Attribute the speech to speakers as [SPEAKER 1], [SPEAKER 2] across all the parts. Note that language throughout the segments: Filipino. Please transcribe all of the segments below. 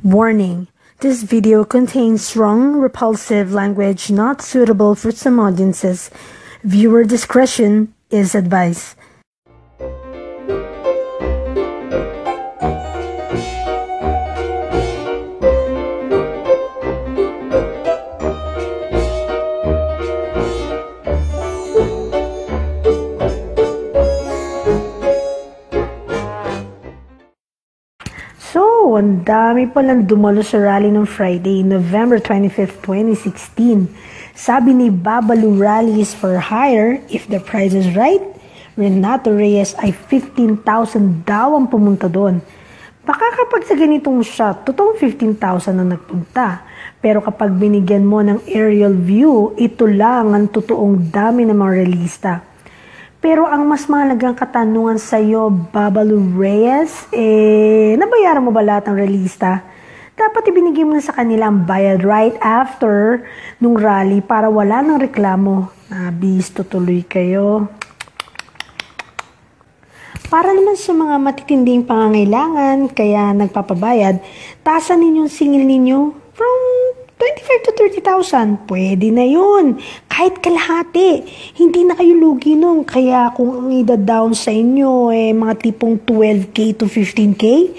[SPEAKER 1] Warning: this video contains strong, repulsive language not suitable for some audiences. Viewer discretion is advised. So, ang dami palang dumalo sa rally ng Friday, November 25, 2016. Sabi ni Babalu Rally is for hire if the price is right. Renato Reyes ay 15,000 daw ang pumunta doon. Baka kapag sa ganitong shot, totoong 15,000 ang nagpunta. Pero kapag binigyan mo ng aerial view, ito lang ang totoong dami ng mga realista. Pero ang mas mahalagang katanungan sa iyo, Babalu Reyes, nabayaran mo ba lahat ng realista? Dapat ibinigay mo na sa kanila ang bayad right after nung rally para wala nang reklamo. Nabis, tutuloy kayo. Para naman sa mga matitinding pangangailangan, kaya nagpapabayad, taasan ninyong singil ninyo from 25 to 30,000. Pwede na yun. Kahit kalahati. Hindi na kayo lugi nun. Kaya kung ang ida-down sa inyo, mga tipong 12K to 15K,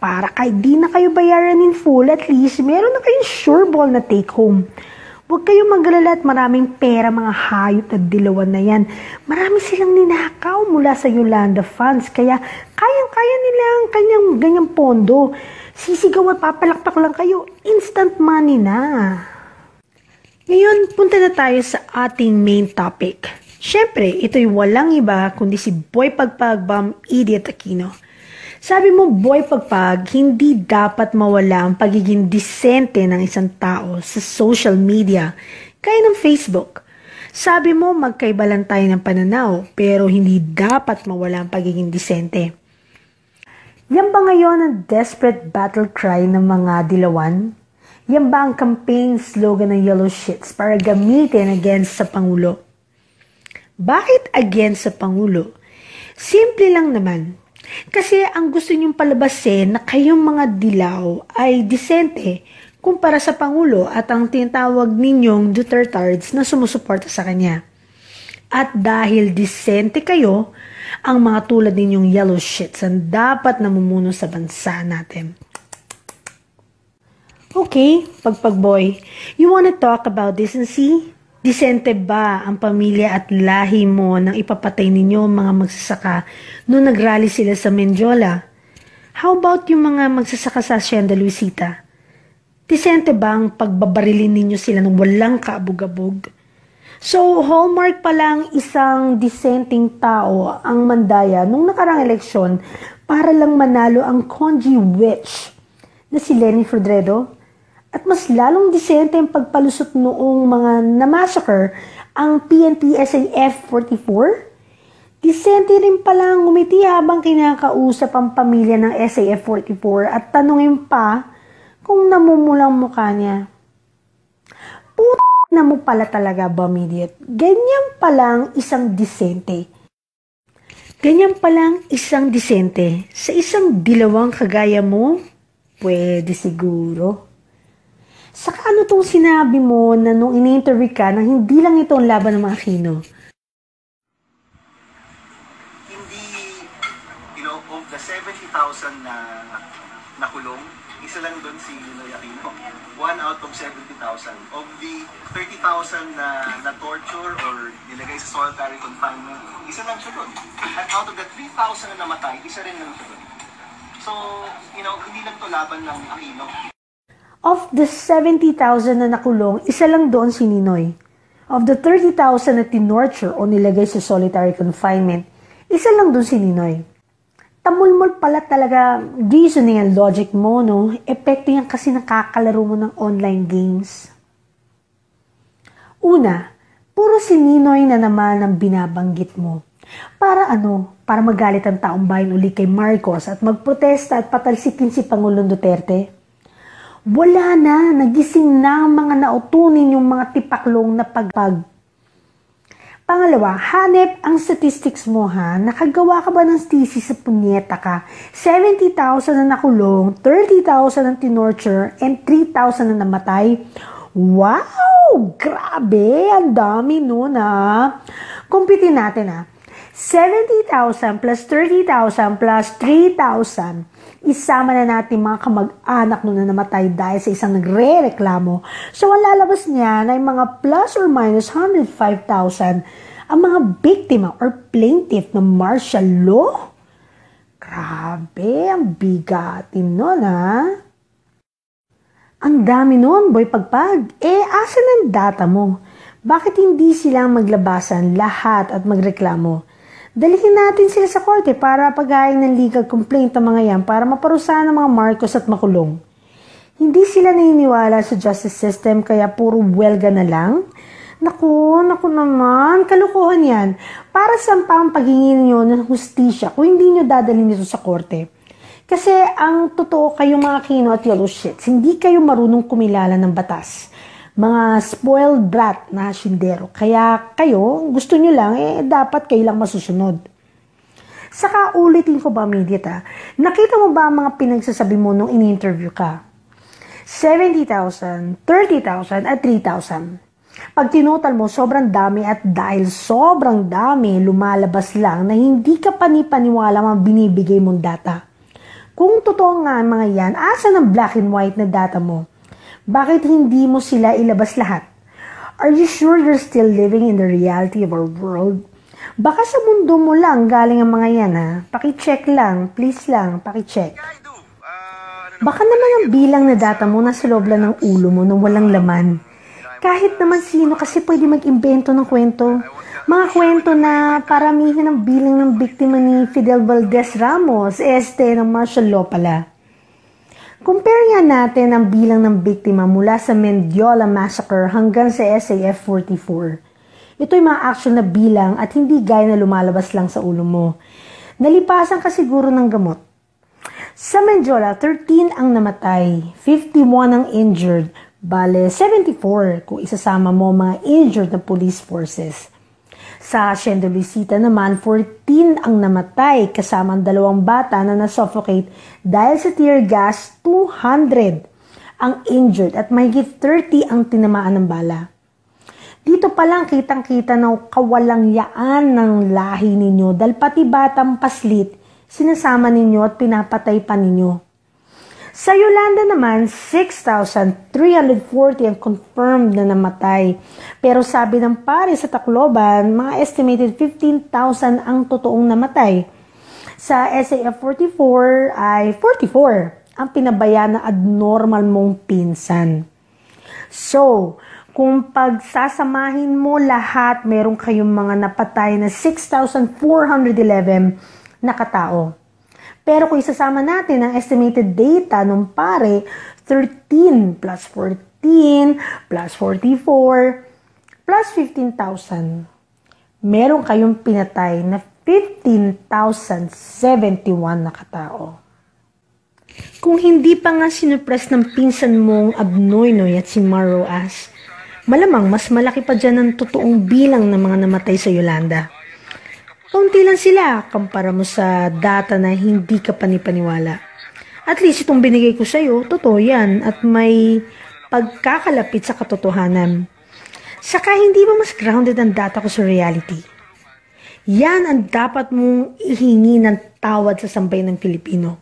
[SPEAKER 1] para kahit di na kayo bayaran in full, at least meron na kayong sure ball na take home. Huwag kayong magalala at maraming pera mga hayop na dilawan na yan. Marami silang ninakaw mula sa Yolanda Funds, kaya kayang-kaya nila ang kanyang ganyang pondo. Sisigaw at papalakpak lang kayo, instant money na. Ngayon, punta na tayo sa ating main topic. Siyempre, ito'y walang iba kundi si Boy Pagpag Bam Idiot Aquino. Sabi mo, Boy Pagpag, hindi dapat mawala ang pagiging disente ng isang tao sa social media, kaya ng Facebook. Sabi mo, magkaiba lang tayo ng pananaw, pero hindi dapat mawala ang pagiging disente. Yan ba ngayon ang desperate battle cry ng mga dilawan? Yan ba ang campaign slogan ng Yellow Shits para gamitin against sa Pangulo? Bakit against sa Pangulo? Simple lang naman. Kasi ang gusto niyong palabasin na kayong mga dilaw ay disente kumpara sa Pangulo at ang tinatawag ninyong Dutertards na sumusuporta sa kanya. At dahil disente kayo, ang mga tulad ninyong yellow shits ang dapat namumuno sa bansa natin. Okay, Pagpagboy, you wanna talk about decency? Disente ba ang pamilya at lahi mo nang ipapatay ninyo ang mga magsasaka noong nagrally sila sa Mendiola? How about yung mga magsasaka sa Hacienda Luisita? Disente ba ang pagbabarilin ninyo sila ng walang kaabog-abog? So, hallmark pa lang isang dissenting tao ang mandaya nung nakarang eleksyon para lang manalo ang Conji Witch na si Lenny Frodredo. At mas lalong disente ang pagpalusot noong mga na-massacre ang PNP SAF 44. Disente rin pala ang ngumiti habang kinakausap ang pamilya ng SAF 44 at tanungin pa kung namumulang mukha niya. Na mo pala talaga, Bamidiot. Ganyan palang isang disente. Ganyan palang isang disente. Sa isang dilawang kagaya mo, pwede siguro. Saka ano tong sinabi mo na nung in-interview ka na hindi lang ito ang laban ng mga Aquino?
[SPEAKER 2] Hindi, of the 70,000 na nakulong, isa lang doon si Ninoy Aquino. 1 out of 70,000. Of the 30,000 na torture or nilagay sa solitary confinement, isa lang siya doon. At out of the 3,000 na namatay, isa rin lang siya doon. So, hindi lang to laban ng Aquino.
[SPEAKER 1] Of the 70,000 na nakulong, isa lang doon si Ninoy. Of the 30,000 na tinorture o nilagay sa solitary confinement, isa lang doon si Ninoy. Tamulmol pala talaga reasoning and logic mo, no? Epekto yan kasi nakakalaro mo ng online games. Una, puro si Ninoy na naman ang binabanggit mo. Para ano? Para magalit ang taong bayan uli kay Marcos at magprotesta at patalsikin si Pangulong Duterte? Wala na, nagising na ang mga nautunin yung mga tipaklong na pagpag. Pangalawa, hanep ang statistics mo ha. Nakagawa ka ba ng thesis sa punyeta ka? 70,000 na nakulong, 30,000 na tinorture, and 3,000 na namatay. Wow! Grabe! Ang dami nun ha. Kumpitin natin ha. 70,000 plus 30,000 plus 3,000. Isama na natin mga kamag-anak nun na namatay dahil sa isang nagre-reklamo. So, ang lalabas niya ay mga plus or minus 105,000 ang mga biktima or plaintiff ng martial law. Grabe, ang bigatin nun ha. Ang dami nun, boy pagpag. Asan ang data mo? Bakit hindi sila maglabasan lahat at magreklamo? Dalhin natin sila sa korte para paghain ng legal complaint ang mga yan para maparusahan ng mga Marcos at makulong. Hindi sila naniniwala sa justice system kaya puro welga na lang. Naku naman, kalukuhan yan. Para saan pa ang paghingi niyo ng hustisya kung hindi niyo dadalhin ito sa korte? Kasi ang totoo kayong mga Aquino at yellow shits, hindi kayo marunong kumilala ng batas. Mga spoiled brat na sindero. Kaya kayo, gusto nyo lang, dapat kayo lang masusunod. Saka ulitin ko ba, Mediat, nakita mo ba ang mga pinagsasabi mo nung in-interview ka? 70,000, 30,000 at 3,000. Pag tinotal mo, sobrang dami at dahil sobrang dami, lumalabas lang na hindi ka panipaniwala mga binibigay mong data. Kung totoo nga ang mga yan, asan ang black and white na data mo? Bakit hindi mo sila ilabas lahat? Are you sure you're still living in the reality of our world? Baka sa mundo mo lang galing ang mga yan ha. Pakicheck lang, please lang, pakicheck. Baka naman ang bilang na data mo nasa loob lang ng ulo mo nang walang laman. Kahit naman sino kasi pwede mag-imbento ng kwento. Mga kwento na paramihan ng bilang ng biktima ni Fidel Valdez Ramos, ng martial law pala. Compare nga natin ang bilang ng biktima mula sa Mendiola Massacre hanggang sa SAF-44. Ito'y mga actual na bilang at hindi gaya na lumalabas lang sa ulo mo. Nalipasan ka siguro ng gamot. Sa Mendiola, 13 ang namatay, 51 ang injured, bale 74 kung isasama mo mga injured na police forces. Sa Hacienda Luisita naman, 14 ang namatay kasama ang 2 bata na nasuffocate dahil sa tear gas, 200 ang injured at mahigit 30 ang tinamaan ng bala. Dito pa lang kitang-kita na kawalang yaan ng lahi ninyo dahil pati batang paslit sinasama ninyo at pinapatay pa ninyo. Sa Yolanda naman, 6,340 ang confirmed na namatay. Pero sabi ng pare sa Tacloban, mga estimated 15,000 ang totoong namatay. Sa SAF-44 ay 44 ang pinabayaan na abnormal mong pinsan. So, kung pagsasamahin mo lahat, meron kayong mga napatay na 6,411 na katao. Pero kung isasama natin ang estimated data nung pare, 13 plus 14 plus 44 plus 15,000. Meron kayong pinatay na 15,071 na katao. Kung hindi pa nga sinupress ng pinsan mong Abnoynoy at si Maroas, malamang mas malaki pa dyan ang totoong bilang ng mga namatay sa Yolanda. Kaunti lang sila, kumpara mo sa data na hindi ka panipaniwala. At least itong binigay ko sa'yo, totoo yan at may pagkakalapit sa katotohanan. Saka hindi ba mas grounded ang data ko sa reality? Yan ang dapat mong ihingi ng tawad sa sambayan ng Pilipino.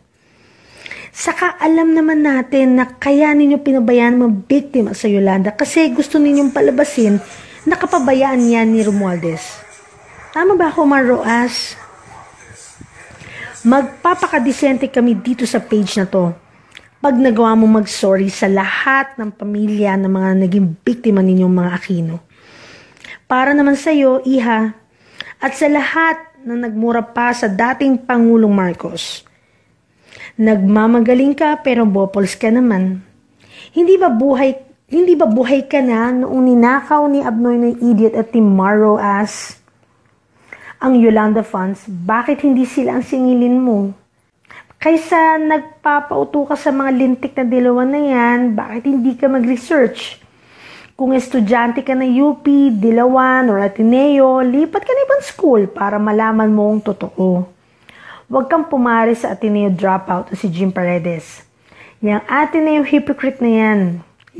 [SPEAKER 1] Saka alam naman natin na kaya ninyo pinabayaan mga biktima sa Yolanda kasi gusto ninyong palabasin na kapabayaan yan ni Romualdez. Tama ba ako, Maroas? Magpapakadesente kami dito sa page na to. Pag nagawa mo mag-sorry sa lahat ng pamilya ng mga naging biktima ninyong mga Aquino. Para naman sa iyo, Iha, at sa lahat na nagmura pa sa dating Pangulong Marcos. Nagmamagaling ka pero bopols ka naman. Hindi ba buhay ka na noong ninakaw ni Abnoynoy Idiot at Team Maroas ang Yolanda funds? Bakit hindi sila ang singilin mo? Kaysa nagpapauto ka sa mga lintik na dilawan na yan, bakit hindi ka mag-research? Kung estudyante ka ng UP, Dilawan, or Ateneo, lipat ka na ibang school para malaman mo ang totoo. Huwag kang pumari sa Ateneo dropout o si Jim Paredes. Yang Ateneo hypocrite na yan.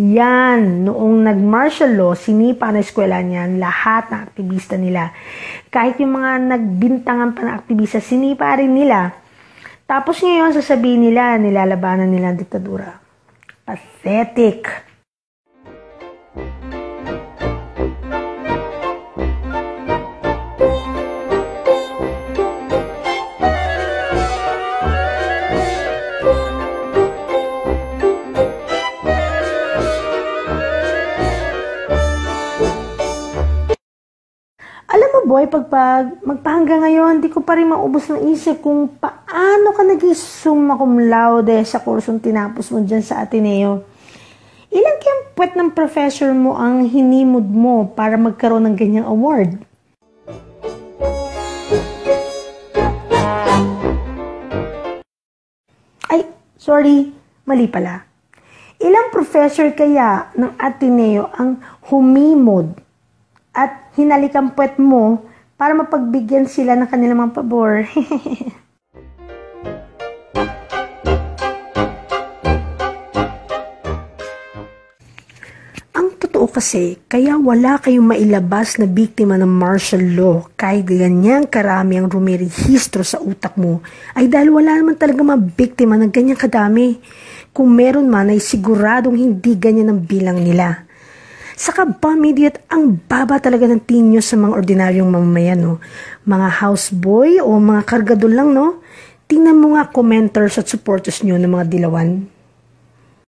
[SPEAKER 1] Yan, noong nag-martial law, sinipa na eskwela niyan lahat ng aktivista nila. Kahit yung mga nagbintangan pa na aktivista, sinipa rin nila. Tapos ngayon, sasabihin nila, nilalabanan nila ang diktadura. Pathetic. Alam mo boy, magpahanggang ngayon, di ko pa rin maubos ng isip kung paano ka nag-summa cum laude sa kursong tinapos mo dyan sa Ateneo. Ilan kayang puwet ng professor mo ang hinimod mo para magkaroon ng ganyang award? Ay, sorry, mali pala. Ilang professor kaya ng Ateneo ang humimod at hinalikan puwet mo para mapagbigyan sila ng kanilang mga pabor? Ang totoo kasi, kaya wala kayong mailabas na biktima ng martial law kahit ganyang karami ang rumirehistro sa utak mo ay dahil wala naman talaga mabiktima ng ganyang kadami. Kung meron man ay siguradong hindi ganyan ang bilang nila. Saka bomb idiot, ang baba talaga ng tingin nyo sa mga ordinaryong mamamayan, no? Mga houseboy o mga kargador lang, no? Tingnan mo nga commenters at supporters nyo ng mga Dilawan.